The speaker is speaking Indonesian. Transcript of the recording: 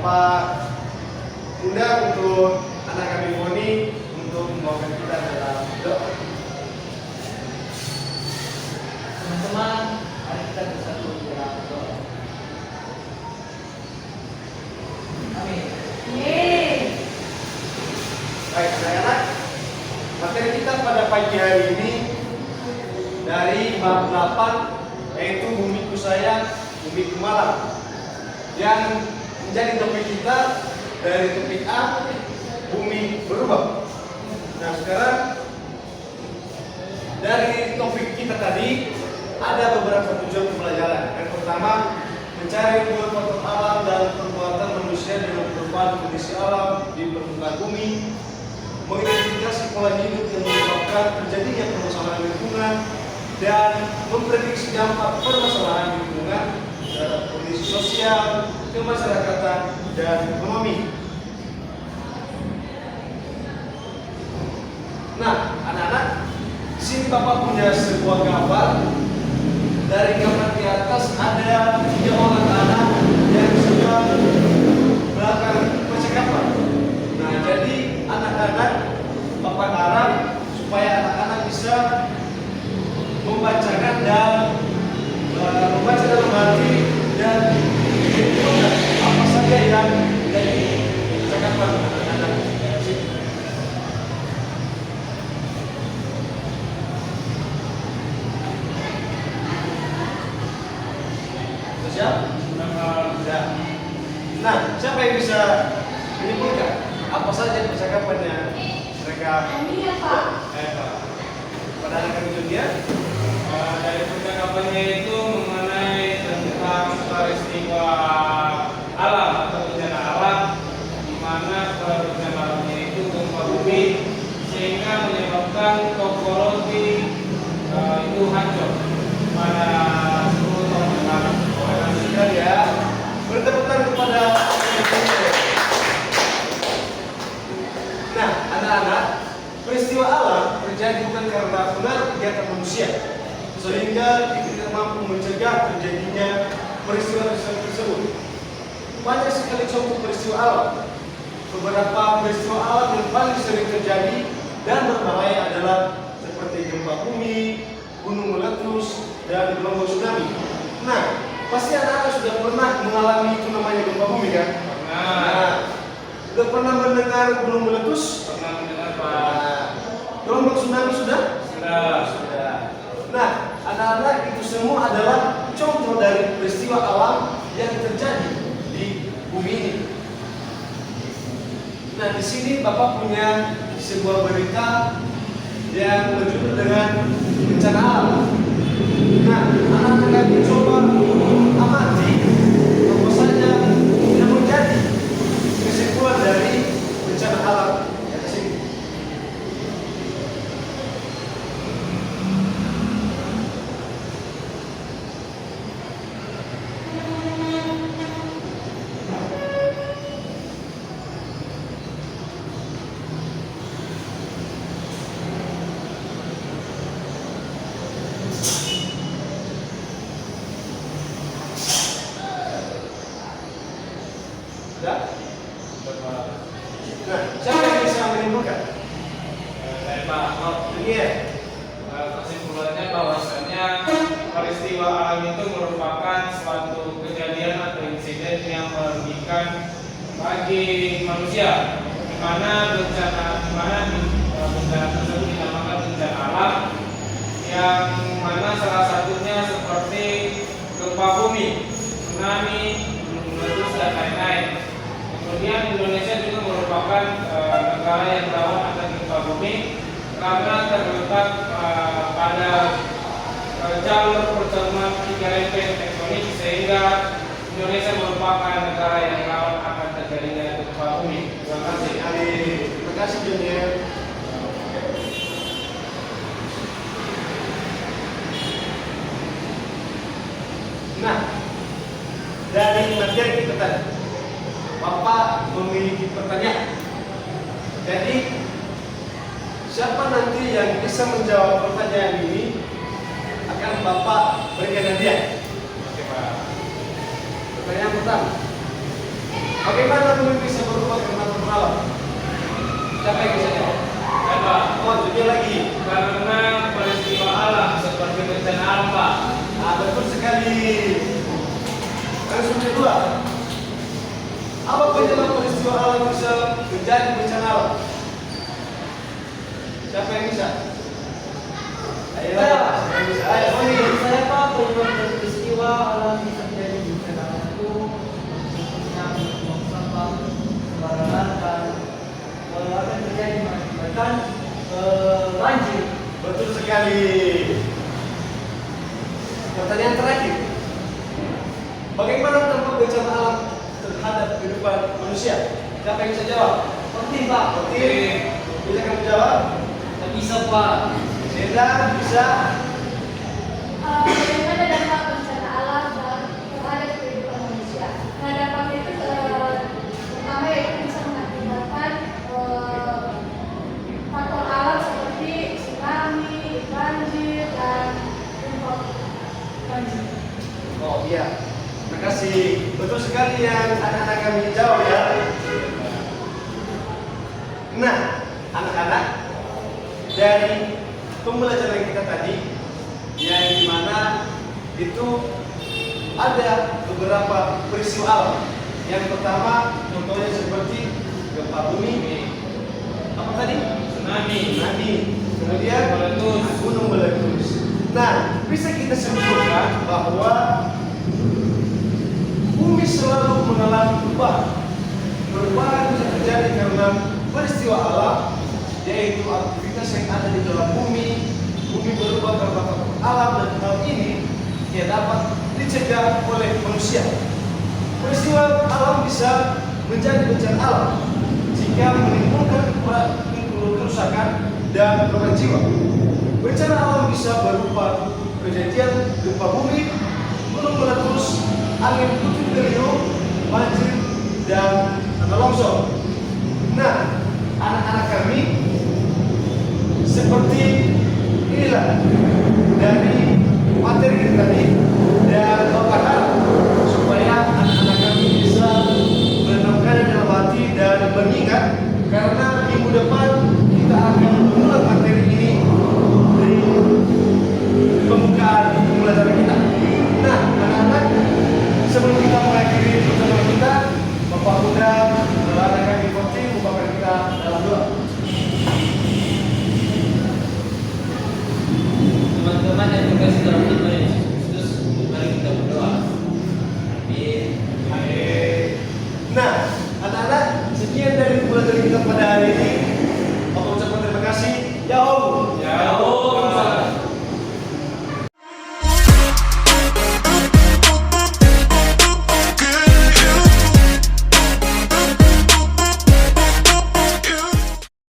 Bapak undang untuk anak kami Moni untuk membawakan kita dalam doa. Teman-teman, mari kita bersatu dalam doa. Amin. Baik anak-anak, materi kita pada pagi hari ini dari bab 8, yaitu Bumiku Sayang, Bumiku Malam, yang menjadi topik kita dari topik A, bumi berubah. Nah sekarang dari topik kita tadi ada beberapa tujuan pembelajaran. Yang pertama, mencari hubungan faktor alam dan perbuatan manusia dengan perubahan kondisi alam di permukaan bumi, mengidentifikasi pola hidup yang menyebabkan terjadinya permasalahan lingkungan, dan memprediksi dampak permasalahan lingkungan terhadap kondisi sosial, kemasyarakatan, dan ekonomi. Nah, anak-anak, di sini Bapak punya sebuah gambar. Dari gambar di atas ada 3 orang anak yang sedang melakukan percakapan. Nah, jadi anak-anak Bapak harap supaya anak-anak bisa membacakan dan membaca dalam hati dan menentukan apa saja yang menjadi percakapan anak-anak. Siap? Sudah. Nah, siapa yang bisa menyimpulkan apa saja percakapan yang mereka? Ini ya Pak. Pada anak kami dia? Dari percakapannya itu mengenai tentang peristiwa alam atau bencana alam, di mana bencana alamnya itu gempa bumi sehingga menyebabkan topologi itu hancur pada 10 tahun yang lalu. Terima kasih sekali ya. Bertepuk tangan kepada. Nah, anak-anak, peristiwa alam terjadi bukan karena pengaruh kegiatan manusia, sehingga kita tidak mampu mencegah terjadinya peristiwa tersebut. Banyak sekali contoh peristiwa alam. Beberapa peristiwa alam yang paling sering terjadi dan berbahaya adalah seperti gempa bumi, gunung meletus, dan gelombang tsunami. Nah, pasti anak-anak sudah pernah mengalami itu namanya gempa bumi kan? Nah, sudah pernah mendengar gunung meletus? Pernah mendengar Pak? Gelombang tsunami sudah? Sudah. Nah, anak-anak itu semua adalah contoh dari peristiwa alam yang terjadi di bumi ini. Nah, di sini Bapak punya sebuah berita yang berjudul dengan bencana alam. Nah, anak-anak kami coba amati apa saja yang menjadi kesimpulan dari bencana alam di atas ini. Sudah? Nah, siapa yang bisa menimbulkan? Saya Pak Ahmad. Iya. Kesimpulannya bahwasanya peristiwa alam itu merupakan suatu kejadian atau insiden yang merugikan bagi manusia, di mana bencana tersebut dinamakan bencana alam, yang mana salah satunya seperti gempa bumi, tsunami, gunung meletus dan lain-lain. Kemudian Indonesia juga merupakan negara yang rawan akan gempa bumi karena terletak pada jalur pertemuan 3 lempeng tektonik, sehingga Indonesia merupakan negara yang rawan akan terjadinya gempa bumi. Terima kasih. Terima kasih Junior. Nah, dari materi kita tadi, Bapak memiliki pertanyaan. Jadi, siapa nanti yang bisa menjawab pertanyaan ini akan Bapak berikan hadiah. Oke Pak. Pertanyaan pertama, Bagaimana bumi bisa berubah karena faktor alam? Siapa yang bisa jawab? Apa? Oh, jadi lagi. Karena peristiwa alam seperti bencana alam, Pak. Ah, betul sekali. Terus yang kedua, apa penyebab peristiwa alam bisa menjadi bencana alam? Siapa yang bisa? Ayo, siapa yang bisa? Ayo, Tony. Saya Pak, penyebab peristiwa alam bisa terjadi bencana itu khususnya buang sampah sembarangan dan akan terjadi mengakibatkan banjir. Betul sekali. Pertanyaan terakhir. Bagaimana dampak bencana alam terhadap kehidupan manusia? Siapa yang bisa jawab? Penting Pak. Oke. Bisa kamu jawab? Tak bisa Pak. Neda bisa. Bagaimana dampak bencana alam terhadap kehidupan manusia? Nah, dampaknya itu pertama yaitu bisa mengakibatkan faktor alam seperti tsunami, banjir, dan dampak banjir. Oh iya. Terima kasih. Betul sekali yang anak-anak kami jawab ya. Nah, anak-anak, dari pembelajaran kita tadi, yang dimana itu ada beberapa peristiwa alam. Yang pertama, contohnya seperti gempa bumi, apa tadi? Tsunami. Tsunami. Kemudian Meletus. gunung meletus. Nah, bisa kita simpulkan bahwa bumi selalu mengalami perubahan. Perubahan bisa terjadi karena peristiwa alam, yaitu aktivitas yang ada di dalam bumi. Bumi berubah karena faktor alam, dan hal ini tidak dapat dicegah oleh manusia. Peristiwa alam bisa menjadi bencana alam jika menimbulkan kerusakan dan korban jiwa. Bencana alam bisa berupa kejadian gempa bumi, gunung meletus, angin puting beliung, banjir, dan tanah longsor. Nah, anak-anak kami seperti inilah dari materi kita tadi, dan Bapak harap supaya anak-anak kami bisa menenangkan dalam hati dan mengingat, karena minggu depan